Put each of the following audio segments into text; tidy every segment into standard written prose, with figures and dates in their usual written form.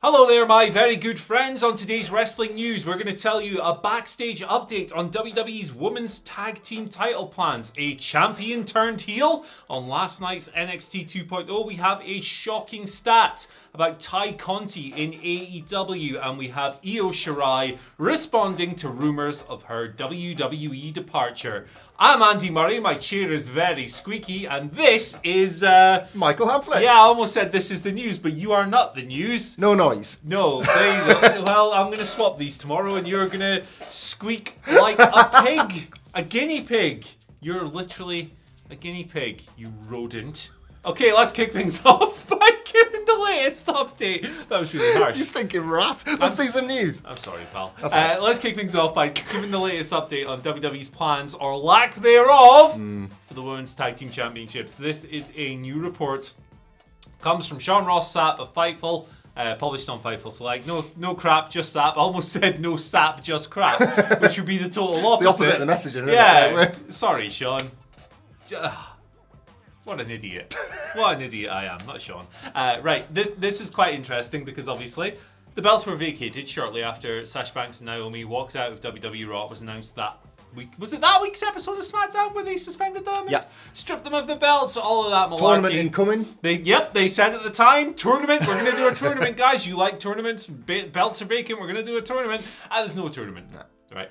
Hello there, my very good friends. On today's wrestling news, we're going to tell you a backstage update on WWE's women's tag team title plans, a champion turned heel on last night's NXT 2.0. We have a shocking stat about Conti in AEW, and we have Io Shirai responding to rumours of her WWE departure. I'm Andy Murray, my chair is very squeaky, and this is... Michael Hamflet. Yeah, I almost said this is the news, but you are not the news. No noise. No, there you go. Well, I'm going to swap these tomorrow, and you're going to squeak like a pig. A guinea pig. You're literally a guinea pig, you rodent. Okay, let's kick things off by giving the latest update. That was really harsh. You stinking rat. Let's do some news. I'm sorry, pal. Right. Let's kick things off by giving the latest update on WWE's plans, or lack thereof, for the Women's Tag Team Championships. This is a new report. Comes from Sean Ross Sapp of Fightful. Published on Fightful Select. No crap, just sap. I almost said no sap, just crap, which would be the total opposite. The opposite of the message, isn't it? Yeah. Sorry, Sean. What an idiot. What an idiot I am, not Sean. Right, this is quite interesting because obviously the belts were vacated shortly after Sasha Banks and Naomi walked out of WWE Raw. It was announced that week. Was it that week's episode of SmackDown where they suspended them? Yeah. Stripped them of the belts, all of that malarkey. Tournament incoming. They said at the time, tournament, we're going to do a tournament, guys. You like tournaments, belts are vacant, we're going to do a tournament. There's no tournament. No. Right.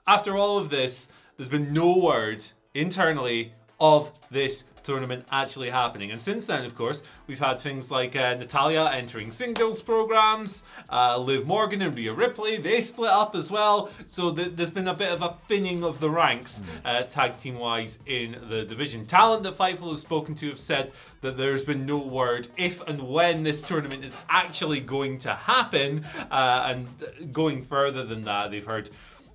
After all of this, there's been no word internally of this tournament actually happening. And since then, of course, we've had things like Natalya entering singles programs, Liv Morgan and Rhea Ripley, they split up as well. So there's been a bit of a thinning of the ranks tag team wise in the division. Talent that Fightful has spoken to have said that there's been no word if and when this tournament is actually going to happen. And going further than that, they've heard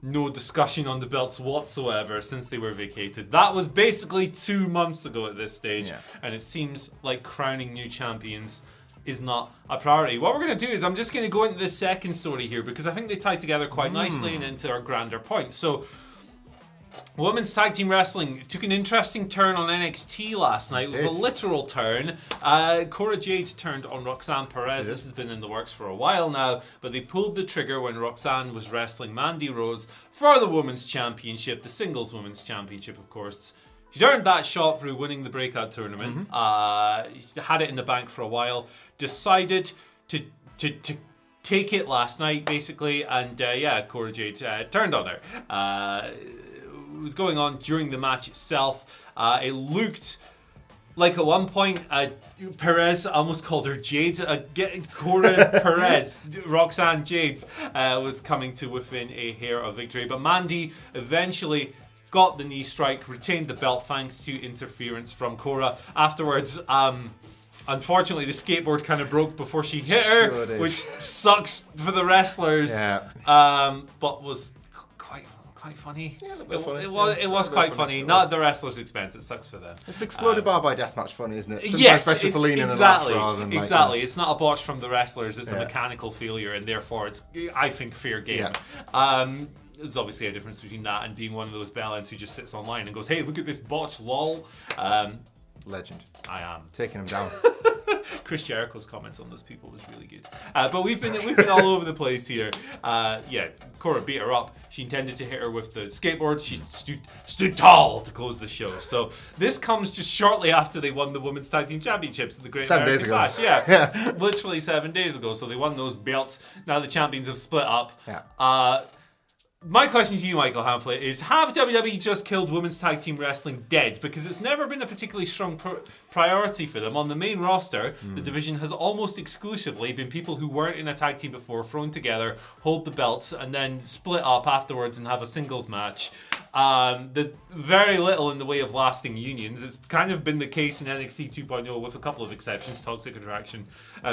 no discussion on the belts whatsoever since they were vacated. That was basically 2 months ago at this stage, and it seems like crowning new champions is not a priority. What we're going to do is I'm just going to go into this second story here because I think they tie together quite nicely and into our grander point. So, Women's Tag Team Wrestling took an interesting turn on NXT last night with a literal turn. Cora Jade turned on Roxanne Perez. This has been in the works for a while now, but they pulled the trigger when Roxanne was wrestling Mandy Rose for the Women's Championship, the Singles Women's Championship, of course. She earned that shot through winning the breakout tournament. She had it in the bank for a while. Decided to take it last night, basically, and Cora Jade turned on her. It was going on during the match itself. It looked like at one point Perez, I almost called her Jade, Cora Perez, Roxanne Jade, was coming to within a hair of victory. But Mandy eventually got the knee strike, retained the belt thanks to interference from Cora. Afterwards, unfortunately, the skateboard kind of broke before she hit her, which sucks for the wrestlers, but was quite funny. Yeah, a little bit funny. It was quite funny. Not at the wrestlers' expense. It sucks for them. It's exploded bar by deathmatch funny, isn't it? Sometimes Yes, it's just a lean exactly. in and rather than Exactly. It's not a botch from the wrestlers. It's a mechanical failure, and therefore it's, I think, fair game. Yeah. There's obviously a difference between that and being one of those bellends who just sits online and goes, "Hey, look at this botch, lol." Legend. I am taking him down. Chris Jericho's comments on those people was really good. But we've been all over the place here. Cora beat her up. She intended to hit her with the skateboard. She stood tall to close the show. So this comes just shortly after they won the Women's Tag Team Championships at the Great 7 days American ago. Bash. Yeah, literally 7 days ago. So they won those belts. Now the champions have split up. Yeah. My question to you, Michael Hamflet, is have WWE just killed Women's Tag Team Wrestling dead? Because it's never been a particularly strong priority for them. On the main roster, the division has almost exclusively been people who weren't in a tag team before, thrown together, hold the belts, and then split up afterwards and have a singles match. There's very little in the way of lasting unions. It's kind of been the case in NXT 2.0 with a couple of exceptions, Toxic Attraction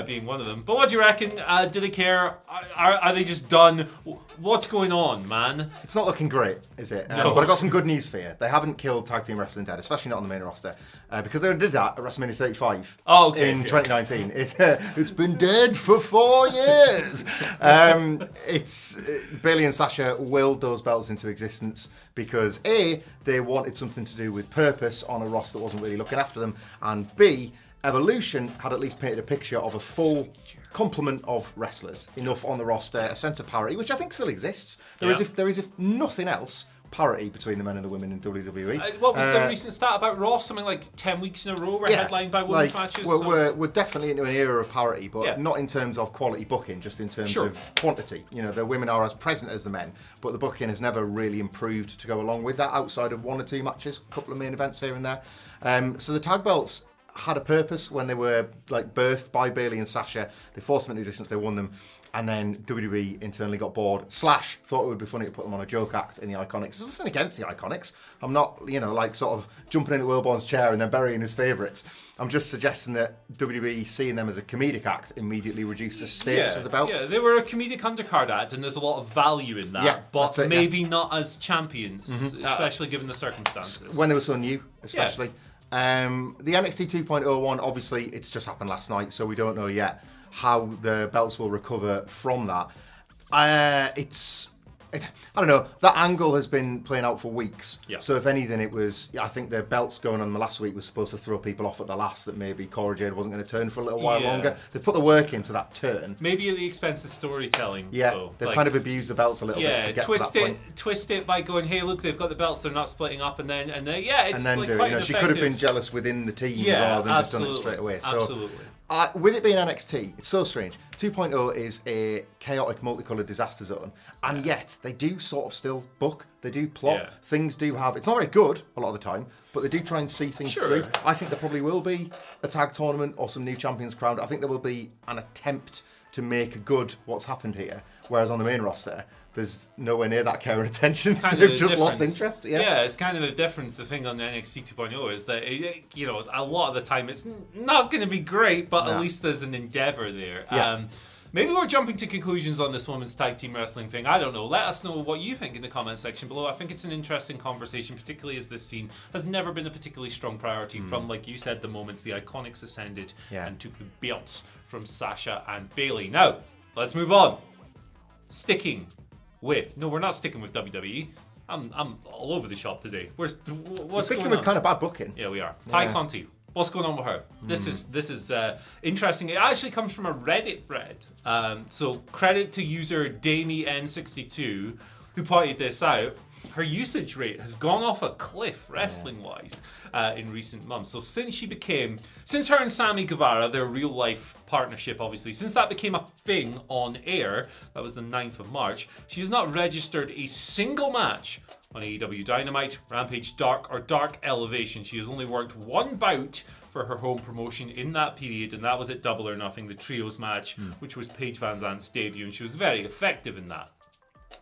being one of them. But what do you reckon? Do they care? Are they just done? What's going on, man? It's not looking great, is it? No. But I've got some good news for you. They haven't killed tag team wrestling dead, especially not on the main roster, because they did that at WrestleMania 35 in 2019. It's been dead for 4 years. Bayley and Sasha willed those belts into existence because A, they wanted something to do with purpose on a roster that wasn't really looking after them, and B, Evolution had at least painted a picture of a full complement of wrestlers, enough on the roster, a sense of parity, which I think still exists. There is, if nothing else, parity between the men and the women in WWE. What was the recent stat about Raw? Something like 10 weeks in a row were headlined by women's matches. We're definitely into an era of parity, but not in terms of quality booking, just in terms of quantity. You know, the women are as present as the men, but the booking has never really improved to go along with that outside of 1 or 2 matches, a couple of main events here and there. So the tag belts had a purpose when they were like birthed by Bayley and Sasha. They forced them into existence, they won them, and then WWE internally got bored. Slash thought it would be funny to put them on a joke act in the Iconics. There's nothing against the Iconics. I'm not, like sort of jumping into Wilborn's chair and then burying his favourites. I'm just suggesting that WWE seeing them as a comedic act immediately reduced the stakes of the belts. Yeah, they were a comedic undercard act, and there's a lot of value in that, but maybe not as champions, especially given the circumstances. When they were so new, especially. The NXT 2.0 one, obviously, it's just happened last night, so we don't know yet how the belts will recover from that. I don't know. That angle has been playing out for weeks. Yeah. So if anything, I think the belts going on the last week was supposed to throw people off at the last, that maybe Cora Jade wasn't going to turn for a little while longer. They've put the work into that turn. Maybe at the expense of storytelling. Yeah, though. They've kind of abused the belts a little bit to get to that point. Twist it by going, hey, look, they've got the belts, they're not splitting up, and then it's like do quite it. She could have been jealous within the team rather than just done it straight away. Absolutely. With it being NXT, it's so strange. 2.0 is a chaotic, multicoloured disaster zone, and yet they do sort of still book, they do plot, things do have... It's not very good a lot of the time, but they do try and see things through. I think there probably will be a tag tournament or some new champions crowned. I think there will be an attempt to make good what's happened here, whereas on the main roster, there's nowhere near that care and attention. They've just lost interest. Yeah, it's kind of the difference. The thing on the NXT 2.0 is that a lot of the time it's not going to be great, but at least there's an endeavour there. Yeah. Maybe we're jumping to conclusions on this women's tag team wrestling thing. I don't know. Let us know what you think in the comments section below. I think it's an interesting conversation, particularly as this scene has never been a particularly strong priority from, like you said, the moment the Iconics ascended and took the belts from Sasha and Bayley. Now, let's move on. We're not sticking with WWE. I'm all over the shop today. We're sticking with kind of bad booking. Yeah, we are. Ty Conti. What's going on with her? This is interesting. It actually comes from a Reddit thread. So credit to user DamieN62 who pointed this out. Her usage rate has gone off a cliff wrestling-wise in recent months. So since her and Sammy Guevara, their real-life partnership, obviously, since that became a thing on air, that was the 9th of March, she has not registered a single match on AEW Dynamite, Rampage, Dark, or Dark Elevation. She has only worked one bout for her home promotion in that period, and that was at Double or Nothing, the Trios match, which was Paige Van Zandt's debut, and she was very effective in that.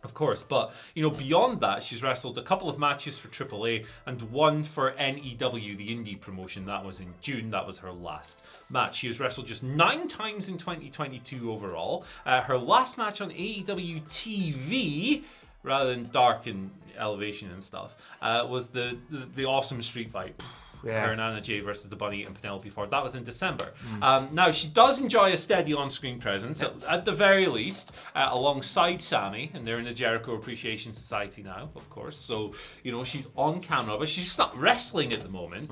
Of course, but beyond that, she's wrestled a couple of matches for AAA and one for NEW, the indie promotion. That was in June. That was her last match. She has wrestled just 9 times in 2022 overall. Her last match on AEW TV, rather than Dark and Elevation and stuff, was the awesome street fight. Yeah. Her and Anna Jay versus the Bunny and Penelope Ford. That was in December. Now, she does enjoy a steady on-screen presence, at the very least, alongside Sammy, and they're in the Jericho Appreciation Society now, of course. So, she's on camera, but she's just not wrestling at the moment.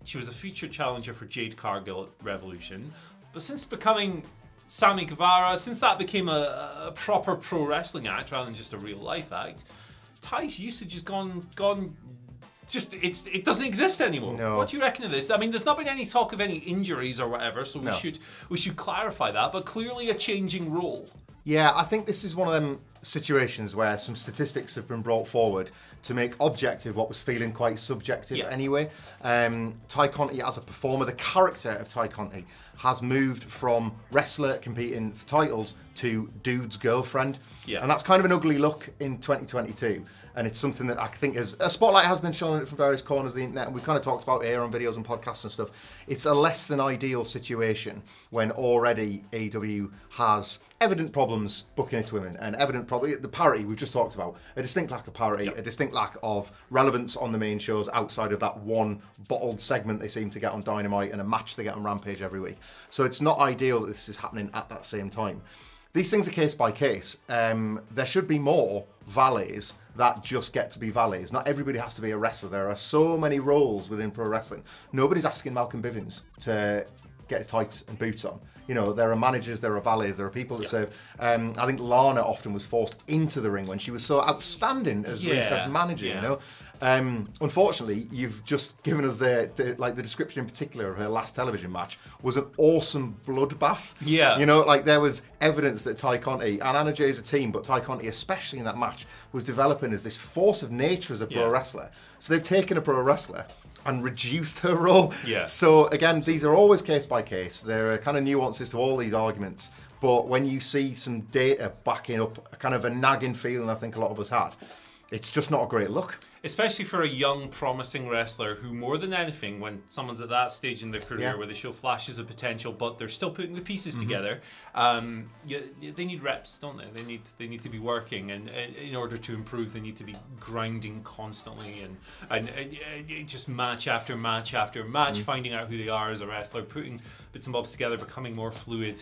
She was a featured challenger for Jade Cargill at Revolution. But since becoming Sammy Guevara, since that became a proper pro wrestling act rather than just a real-life act, Ty's usage has gone... it doesn't exist anymore. No. What do you reckon of this? I mean, there's not been any talk of any injuries or whatever, so we should clarify that, but clearly a changing role. Yeah, I think this is one of them situations where some statistics have been brought forward to make objective what was feeling quite subjective anyway. Ty Conti as a performer, the character of Ty Conti has moved from wrestler competing for titles to dude's girlfriend. Yeah. And that's kind of an ugly look in 2022. And it's something that I think a spotlight has been shown on it from various corners of the internet, and we've kind of talked about here on videos and podcasts and stuff. It's a less than ideal situation when already AEW has evident problems booking its women, and evident the parity we've just talked about, a distinct lack of parity, a distinct lack of relevance on the main shows outside of that one bottled segment they seem to get on Dynamite and a match they get on Rampage every week. So it's not ideal that this is happening at that same time. These things are case by case. There should be more valets that just get to be valets. Not everybody has to be a wrestler. There are so many roles within pro wrestling. Nobody's asking Malcolm Bivens to get his tights and boots on. You know, there are managers, there are valets, there are people that serve. I think Lana often was forced into the ring when she was so outstanding as Rusev's manager, you know. Unfortunately, you've just given us the description in particular of her last television match was an awesome bloodbath. Yeah. You know, like there was evidence that Ty Conti, and Anna Jay is a team, but Ty Conti, especially in that match, was developing as this force of nature as a pro wrestler. So they've taken a pro wrestler and reduced her role. Yeah. So again, these are always case by case. There are kind of nuances to all these arguments. But when you see some data backing up a kind of a nagging feeling I think a lot of us had, it's just not a great look. Especially for a young, promising wrestler who, more than anything, when someone's at that stage in their career where they show flashes of potential, but they're still putting the pieces together, they need reps, don't they? They need to be working, and in order to improve, they need to be grinding constantly, and just match after match after match, finding out who they are as a wrestler, putting bits and bobs together, becoming more fluid.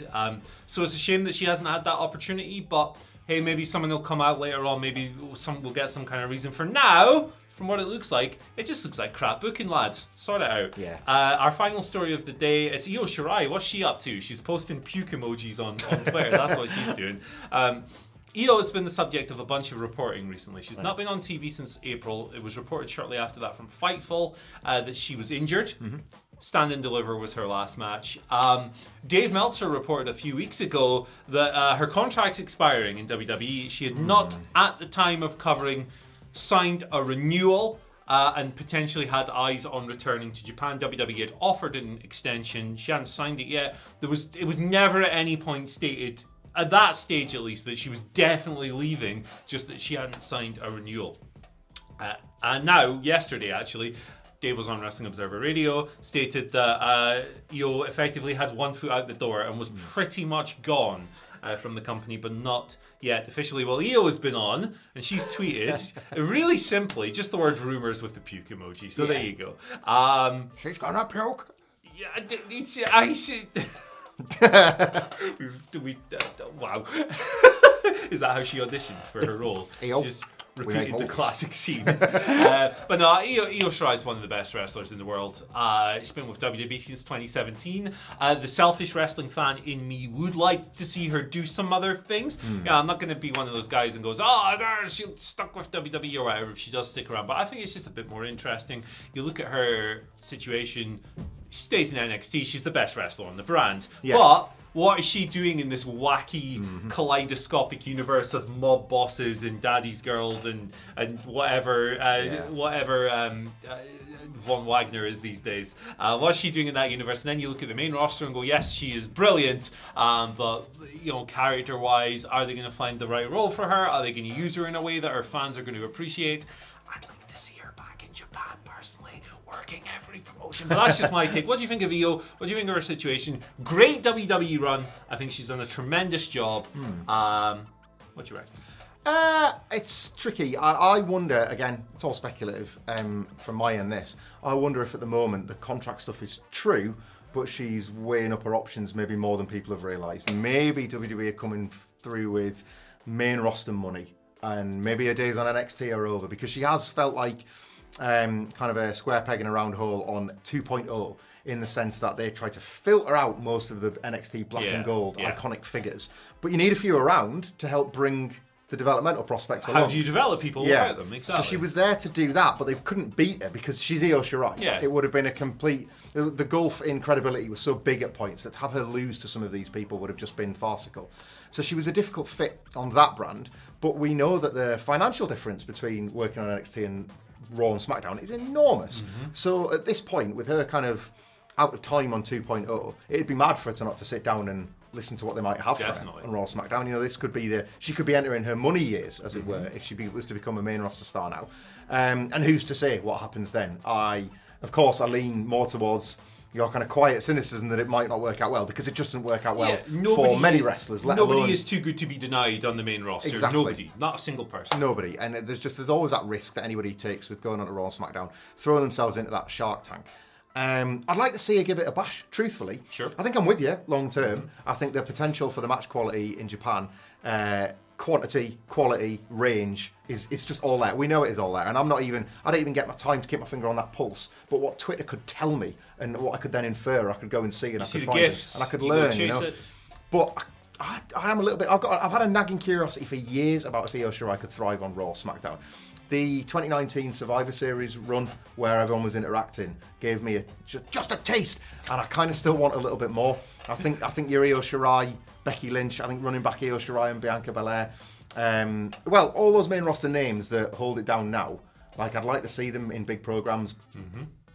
So it's a shame that she hasn't had that opportunity, but hey, maybe someone will come out later on. Maybe we'll get some kind of reason. For now, from what it looks like, it just looks like crap booking, lads. Sort it out. Yeah. Our final story of the day, it's Io Shirai. What's she up to? She's posting puke emojis on Twitter. That's what she's doing. Io has been the subject of a bunch of reporting recently. She's not been on TV since April. It was reported shortly after that from Fightful that she was injured. Stand and Deliver was her last match. Dave Meltzer reported a few weeks ago that her contract's expiring in WWE. She had not, at the time of covering, signed a renewal and potentially had eyes on returning to Japan. WWE had offered an extension. She hadn't signed it yet. It was never at any point stated, at that stage at least, that she was definitely leaving, just that she hadn't signed a renewal. And now, yesterday actually, Dave was on Wrestling Observer Radio, stated that Io effectively had one foot out the door and was pretty much gone from the company, but not yet officially. Well, Io has been on, and she's tweeted, really simply, just the word rumours with the puke emoji. So there you go. She's gonna puke. Yeah, I should... wow. Is that how she auditioned for her role? She just repeated the classic scene. But no, Io Shirai is one of the best wrestlers in the world. She's been with WWE since 2017. The selfish wrestling fan in me would like to see her do some other things. Yeah, I'm not going to be one of those guys and goes, oh, girl, she's stuck with WWE or whatever if she does stick around. But I think it's just a bit more interesting. You look at her situation. She stays in NXT. She's the best wrestler on the brand. Yeah. But what is she doing in this wacky, kaleidoscopic universe of mob bosses and daddy's girls and whatever Von Wagner is these days? What's she doing in that universe? And then you look at the main roster and go, yes, she is brilliant, but character-wise, are they going to find the right role for her? Are they going to use her in a way that her fans are going to appreciate? I'd like to see her back in Japan, personally, working every promotion. But that's just my take. What do you think of Io? What do you think of her situation? Great WWE run. I think she's done a tremendous job. What do you reckon? It's tricky. I wonder, again, it's all speculative from my end, this. I wonder if at the moment the contract stuff is true, but she's weighing up her options maybe more than people have realised. Maybe WWE are coming through with main roster money, and maybe her days on NXT are over, because she has felt like kind of a square peg in a round hole on 2.0, in the sense that they try to filter out most of the NXT black and gold iconic figures. But you need a few around to help bring the developmental prospects along. How do you develop people without them? Exactly. So she was there to do that, but they couldn't beat her because she's Io Shirai. Yeah. It would have been a complete... The gulf in credibility was so big at points that to have her lose to some of these people would have just been farcical. So she was a difficult fit on that brand, but we know that the financial difference between working on NXT and Raw and SmackDown is enormous. So at this point, with her kind of out of time on 2.0, it'd be mad for her to not to sit down and listen to what they might have for her on Raw SmackDown. This could be she could be entering her money years, as it were, if she was to become a main roster star now. And who's to say what happens then? Of course, I lean more towards your kind of quiet cynicism that it might not work out well, because it just doesn't work out well for many wrestlers. Nobody is too good to be denied on the main roster. Exactly. Nobody, not a single person. Nobody, and there's always that risk that anybody takes with going on to Raw and SmackDown, throwing themselves into that shark tank. I'd like to see her give it a bash, truthfully. Sure. I think I'm with you long term. I think the potential for the match quality in Japan quantity, quality, range it's just all there. We know it is all there, and I don't even get my time to keep my finger on that pulse. But what Twitter could tell me, and what I could then infer, I could go and see, and I could find it, and I could learn. But I am a little bit. I've had a nagging curiosity for years about if Io Shirai could thrive on Raw, SmackDown. The 2019 Survivor Series run, where everyone was interacting, gave me just a taste, and I kind of still want a little bit more. I think your Io Shirai, Becky Lynch, I think running back Io Shirai and Bianca Belair. Well, all those main roster names that hold it down now, like I'd like to see them in big programs,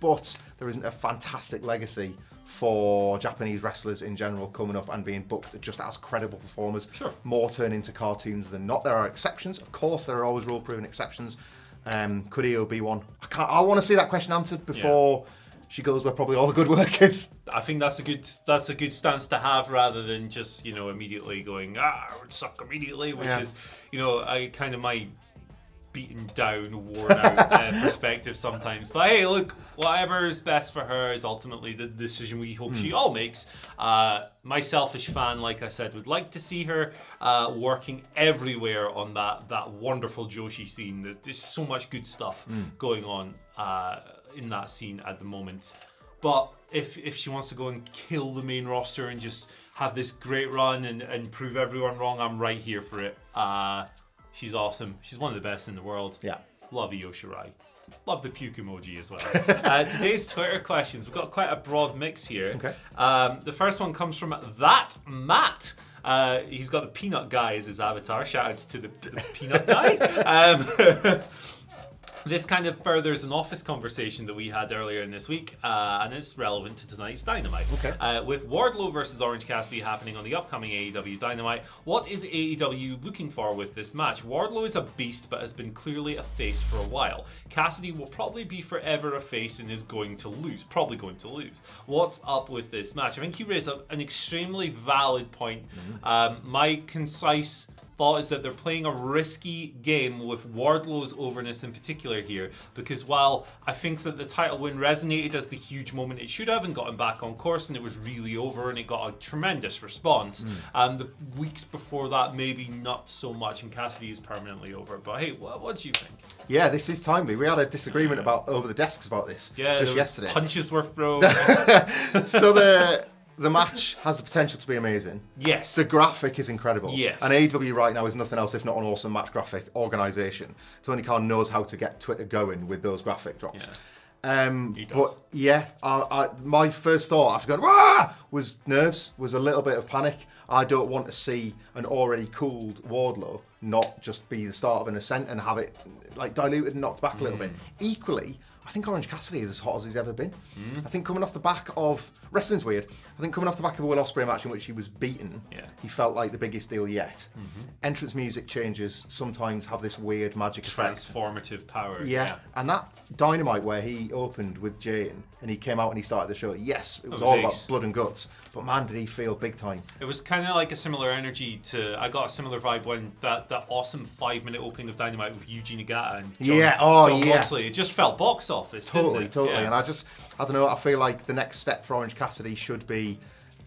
but there isn't a fantastic legacy for Japanese wrestlers in general coming up and being booked just as credible performers. Sure. More turn into cartoons than not. There are exceptions, of course. There are always rule-proven exceptions. Could Io be one? I want to see that question answered before she goes where probably all the good work is. I think that's a good stance to have, rather than just immediately going it would suck immediately, which is I kind of my beaten down, worn out perspective sometimes. But hey, look, whatever is best for her is ultimately the decision we hope she all makes. My selfish fan, like I said, would like to see her working everywhere on that wonderful Joshi scene. There's so much good stuff going on in that scene at the moment. But if she wants to go and kill the main roster and just have this great run and prove everyone wrong, I'm right here for it. She's awesome. She's one of the best in the world. Yeah. Love Io Shirai. Love the puke emoji as well. Today's Twitter questions. We've got quite a broad mix here. Okay. The first one comes from That Matt. He's got the peanut guy as his avatar. Shout outs to the peanut guy. This kind of furthers an office conversation that we had earlier in this week, and it's relevant to tonight's Dynamite. Okay. With Wardlow versus Orange Cassidy happening on the upcoming AEW Dynamite, what is AEW looking for with this match? Wardlow is a beast, but has been clearly a face for a while. Cassidy will probably be forever a face and is probably going to lose. What's up with this match? I think you raised an extremely valid point. My concise thought is that they're playing a risky game with Wardlow's overness in particular here, because while I think that the title win resonated as the huge moment it should have and got him back on course and it was really over and it got a tremendous response, and the weeks before that maybe not so much, and Cassidy is permanently over. But hey, what do you think? Yeah, this is timely. We had a disagreement about over the desks about this just yesterday. Punches were thrown. So the match has the potential to be amazing. Yes. The graphic is incredible. Yes. And AEW right now is nothing else if not an awesome match graphic organisation. Tony Khan knows how to get Twitter going with those graphic drops. He does. But yeah, my first thought after going, "Wah!" was nerves, was a little bit of panic. I don't want to see an already cooled Wardlow not just be the start of an ascent and have it like diluted and knocked back a little bit. Equally, I think Orange Cassidy is as hot as he's ever been. I think coming off the back of... Wrestling's weird. I think coming off the back of a Will Ospreay match in which he was beaten, he felt like the biggest deal yet. Entrance music changes sometimes have this weird magic effect. Transformative power. Yeah. And that Dynamite where he opened with Jane and he came out and he started the show, yes, it was all about blood and guts. But man, did he feel big time. It was kind of like a similar energy to... I got a similar vibe when that awesome 5-minute opening of Dynamite with Yuji Nagata and John Moxley. It just felt box office, Totally. Yeah. And I don't know, I feel like the next step for Orange Cassidy should be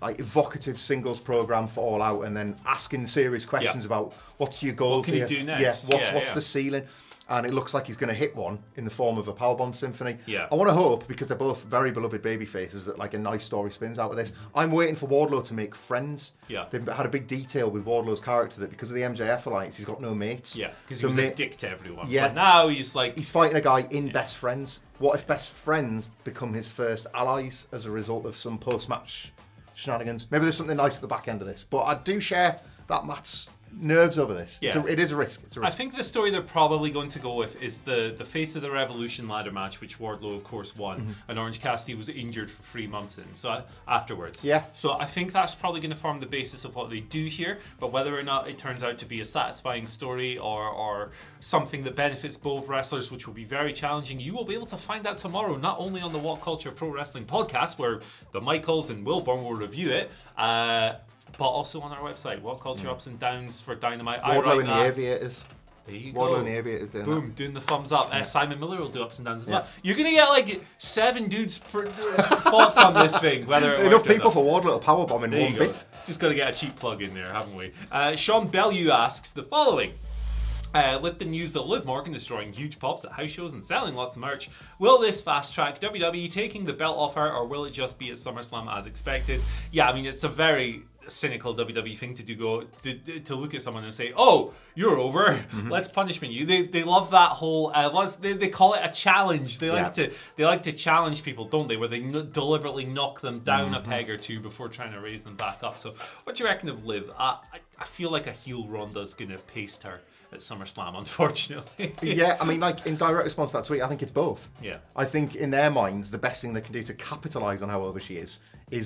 like evocative singles program for All Out and then asking serious questions about what's your goals here. What can you do next? What's the ceiling? And it looks like he's going to hit one in the form of a Powerbomb Symphony. Yeah. I want to hope, because they're both very beloved baby faces, that like a nice story spins out of this. I'm waiting for Wardlow to make friends. Yeah. They've had a big detail with Wardlow's character that because of the MJF alliance, he's got no mates. Yeah, because he was a dick to everyone. Yeah. But now he's like... He's fighting a guy in Best Friends. What if Best Friends become his first allies as a result of some post-match shenanigans? Maybe there's something nice at the back end of this. But I do share that Matt's nerves over this. Yeah. It is a risk. I think the story they're probably going to go with is the Face of the Revolution ladder match, which Wardlow, of course, won. And Orange Cassidy was injured for 3 months afterwards. Yeah. So I think that's probably going to form the basis of what they do here. But whether or not it turns out to be a satisfying story or something that benefits both wrestlers, which will be very challenging, you will be able to find out tomorrow, not only on the WhatCulture Pro Wrestling podcast, where the Michaels and Wilburn will review it, but also on our website, WhatCulture Ups and Downs for Dynamite. Wardlow in the Aviators. There you Wardlow go. and the Aviators doing Boom, doing the thumbs up. Simon Miller will do ups and downs as Yeah. well. You're going to get like 7 dudes' thoughts on this thing. Whether it Enough worked or people not. for Wardlow to powerbomb in There one you go. bit. Just got to get a cheap plug in there, haven't we? Sean Bellew asks the following. With the news that Liv Morgan is drawing huge pops at house shows and selling lots of merch, will this fast track WWE taking the belt off her, or will it just be at SummerSlam as expected? Yeah, I mean, it's a very cynical WWE thing to do, to look at someone and say, "Oh, you're over. Let's punishment you." They love that whole. They call it a challenge. They like to challenge people, don't they? Where they deliberately knock them down a peg or two before trying to raise them back up. So, what do you reckon of Liv? I feel like a heel Ronda's gonna paste her at SummerSlam, unfortunately. Yeah, I mean, like, in direct response to that tweet, I think it's both. Yeah. I think in their minds, the best thing they can do to capitalise on how over she is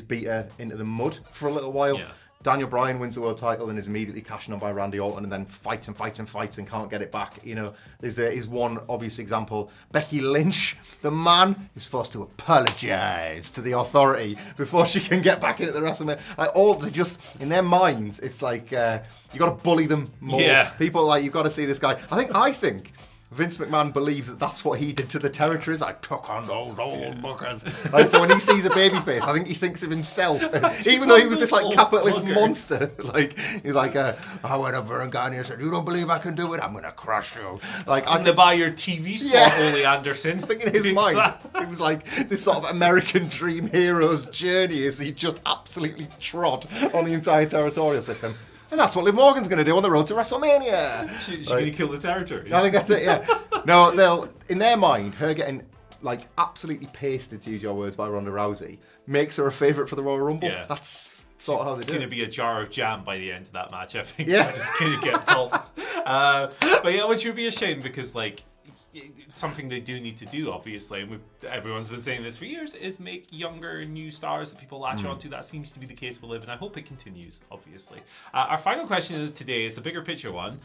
beat her into the mud for a little while. Yeah. Daniel Bryan wins the world title and is immediately cashing on by Randy Orton, and then fights and can't get it back. You know, there's one obvious example. Becky Lynch, the man, is forced to apologise to the authority before she can get back into the WrestleMania. Like, they just, in their minds, it's like you got to bully them more. Yeah. People like, you've got to see this guy. I think Vince McMahon believes that that's what he did to the territories. I took on those old buggers. Like, so when he sees a babyface, I think he thinks of himself. Even though he was this like capitalist monster. Like, he's like, I went over and got in here and said, "You don't believe I can do it? I'm going to crush you." Like, I'm to buy your TV slot, Ole Anderson. I think in his mind, it was like this sort of American dream hero's journey as he just absolutely trod on the entire territorial system. And that's what Liv Morgan's going to do on the road to WrestleMania. She's going to kill the territories. I think that's it, yeah. No, they'll, in their mind, her getting like absolutely pasted, to use your words, by Ronda Rousey makes her a favourite for the Royal Rumble. Yeah. That's sort of how they do It's going it. to be a jar of jam by the end of that match, I think. Yeah. She's just going to get pulped. But yeah, which would be a shame because, like, it's something they do need to do, obviously, and everyone's been saying this for years, is make younger new stars that people latch onto. That seems to be the case with Liv, and I hope it continues, obviously. Our final question of today is a bigger picture one,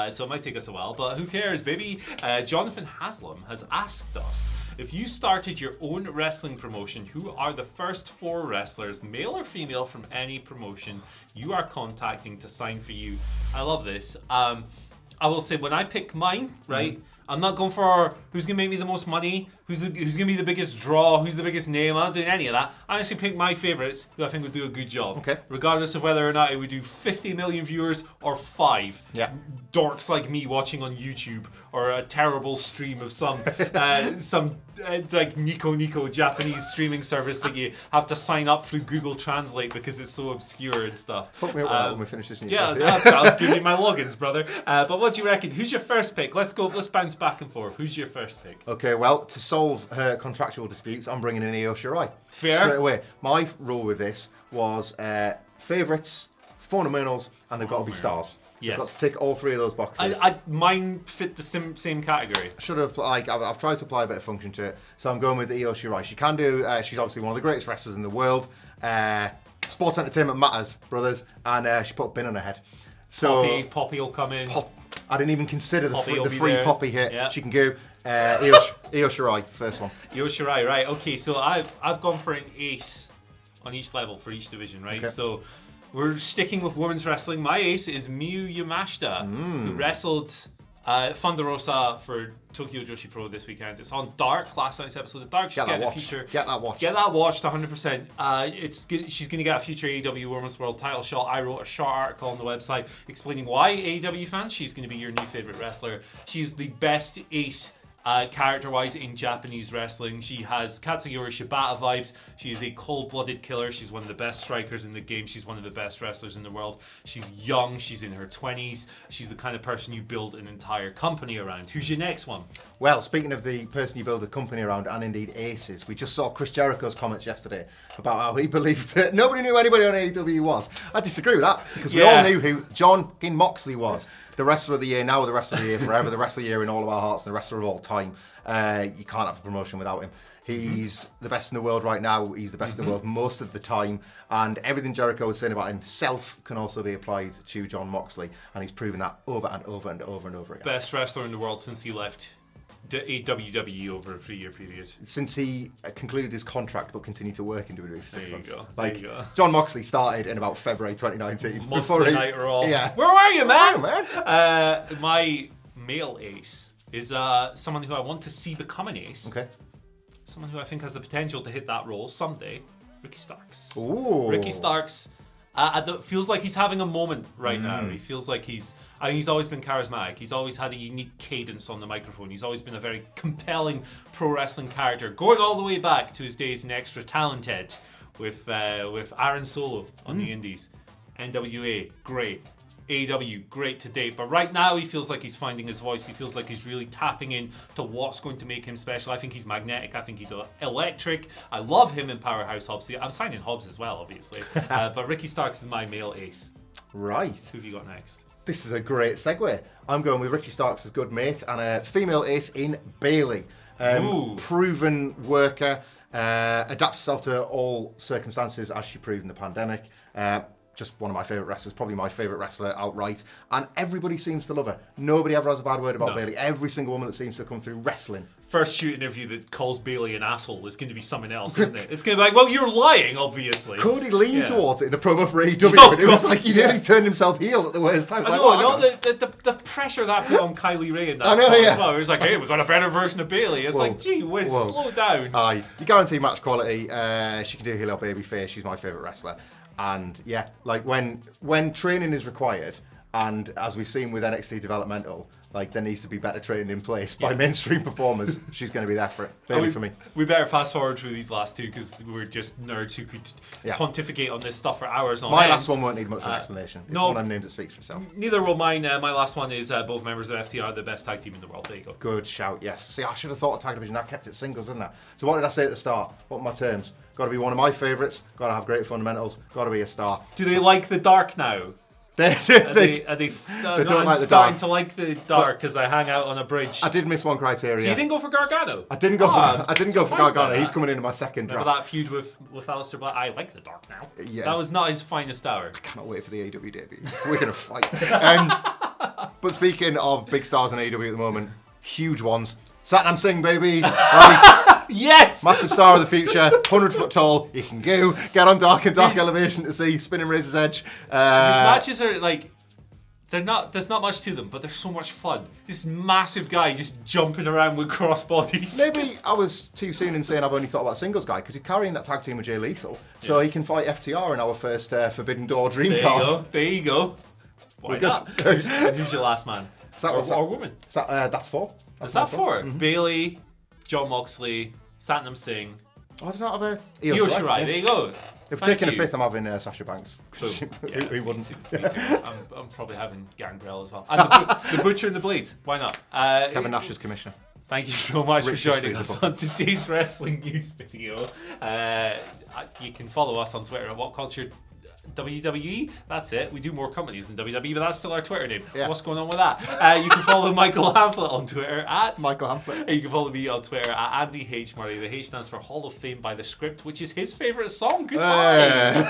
so it might take us a while, but who cares, baby? Jonathan Haslam has asked us, if you started your own wrestling promotion, who are the first 4 wrestlers, male or female, from any promotion you are contacting to sign for you? I love this. I will say, when I pick mine, right, I'm not going for who's going to make me the most money, who's going to be the biggest draw, who's the biggest name. I'm not doing any of that. I actually pick my favourites who I think would do a good job. Okay. Regardless of whether or not it would do 50 million viewers or 5. Yeah. Dorks like me watching on YouTube, or a terrible stream of some like Nico Japanese streaming service that you have to sign up through Google Translate because it's so obscure and stuff. Hook me up with that when we finish this new Yeah, stuff. I'll give you my logins, brother. But what do you reckon? Who's your first pick? Let's bounce back and forth. Who's your first pick? Okay, well, to solve her contractual disputes, I'm bringing in Io Shirai. Fair. Straight away. My rule with this was favourites, fundamentals, and they've got to be stars. Yes. They've got to tick all 3 of those boxes. Mine fit the same category. Should have, like, I've tried to apply a bit of function to it, so I'm going with Io Shirai. She can do, she's obviously one of the greatest wrestlers in the world. Sports entertainment matters, brothers, and she put a bin on her head. So Poppy will come in. I didn't even consider the free there. Poppy hit. Yeah. She can go. Io Shirai, first one. Io Shirai, right? Okay, so I've gone for an ace on each level for each division, right? Okay. So we're sticking with women's wrestling. My ace is Miyu Yamashita, who wrestled Thunder Rosa for Tokyo Joshi Pro this weekend. It's on Dark, last night's episode of Dark. She's Get that getting a watch. future. Get that watch. Get that watched 100%. She's going to get a future AEW Women's World title shot. I wrote a short article on the website explaining why AEW fans, she's going to be your new favorite wrestler. She's the best ace character-wise in Japanese wrestling. She has Katsuyori Shibata vibes. She is a cold-blooded killer. She's one of the best strikers in the game. She's one of the best wrestlers in the world. She's young. She's in her 20s. She's the kind of person you build an entire company around. Who's your next one? Well, speaking of the person you build a company around, and indeed aces, we just saw Chris Jericho's comments yesterday about how he believed that nobody knew anybody on AEW was. I disagree with that, because we all knew who John Moxley was. The wrestler of the year now, the wrestler of the year forever, the wrestler of the year in all of our hearts, and the wrestler of all time. You can't have a promotion without him. He's the best in the world right now. He's the best in the world most of the time. And everything Jericho was saying about himself can also be applied to John Moxley. And he's proven that over and over and over and over again. Best wrestler in the world since he left WWE over a 3-year period. Since he concluded his contract but continued to work in WWE for 6 months. There you Like, go. John Moxley started in about February 2019. Monthly Night Raw. Yeah. Where were you, man? Where were you, man? My male ace is someone who I want to see become an ace. Okay. Someone who I think has the potential to hit that role someday. Ricky Starks. Ooh. Ricky Starks feels like he's having a moment right now. He feels like he's always been charismatic. He's always had a unique cadence on the microphone. He's always been a very compelling pro wrestling character, going all the way back to his days in Extra Talented with Aaron Solo on the Indies. NWA, great. AEW, great to date. But right now, he feels like he's finding his voice. He feels like he's really tapping in to what's going to make him special. I think he's magnetic. I think he's electric. I love him in Powerhouse Hobbs. I'm signing Hobbs as well, obviously. But Ricky Starks is my male ace. Right. Who have you got next? This is a great segue. I'm going with Ricky Starks as good mate and a female ace in Bayley. Proven worker, adapts herself to all circumstances as she proved in the pandemic. Just one of my favourite wrestlers, probably my favourite wrestler outright. And everybody seems to love her. Nobody ever has a bad word about Bayley. Every single woman that seems to come through wrestling. First shoot interview that calls Bayley an asshole is going to be someone else, isn't it? It's going to be like, well, you're lying, obviously. Cody leaned towards it in the promo for AEW. It was like he nearly turned himself heel at the worst time. The pressure that put on Kylie Ray in that spot as well. It was like, hey, we've got a better version of Bayley. It's like, gee whiz, slow down. You guarantee match quality. She can do heel or baby face. She's my favourite wrestler. And yeah, like when training is required, and as we've seen with NXT developmental, like there needs to be better training in place by mainstream performers. She's going to be there for it. Bailey for me. We better fast forward through these last two because we're just nerds who could pontificate on this stuff for hours on end. My last one won't need much of an explanation. It's one of them names that speaks for itself. Neither will mine. My last one is both members of FTR, the best tag team in the world. There you go. Good shout, yes. See, I should have thought of tag division. I kept it singles, didn't I? So what did I say at the start? What were my terms? Got to be one of my favourites. Got to have great fundamentals. Got to be a star. Do they like the dark now? They don't like the dark. Starting to like the dark because I hang out on a bridge. I did miss one criteria. So you didn't go for Gargano? I didn't go for Gargano. He's coming into my second draft. Remember that feud with Aleister Black? I like the dark now. Yeah. That was not his finest hour. I cannot wait for the AEW debut. We're going to fight. But speaking of big stars in AEW at the moment, huge ones. Satnam Singh, baby. Yes! Massive star of the future, 100 foot tall. He can go. Get on dark and dark elevation to see spinning Razor's Edge. His matches are like, there's not much to them, but they're so much fun. This massive guy just jumping around with cross bodies. Maybe I was too soon in saying I've only thought about singles guy because he's carrying that tag team with Jay Lethal, so he can fight FTR in our first Forbidden Door dream card. There you go. Why not? And who's your last man? Or woman? That's four. Is that four? Mm-hmm. Bayley, Jon Moxley, Satnam Singh. Oh, I do not have a Io Shirai. There you go. If we're taking a fifth, I'm having Sasha Banks. Who wouldn't? Me too. I'm probably having Gangrel as well. And the Butcher and the Blade. Why not? Kevin Nash as commissioner. Thank you so much for joining us on today's wrestling news video. You can follow us on Twitter at WhatCulture WWE. That's it. We do more companies than WWE, but that's still our Twitter name. Yeah. What's going on with that? You can follow Michael Hamflett on Twitter at Michael Hamflett. You can follow me on Twitter at Andy H. Murray. The H stands for Hall of Fame by the Script, which is his favourite song. Goodbye.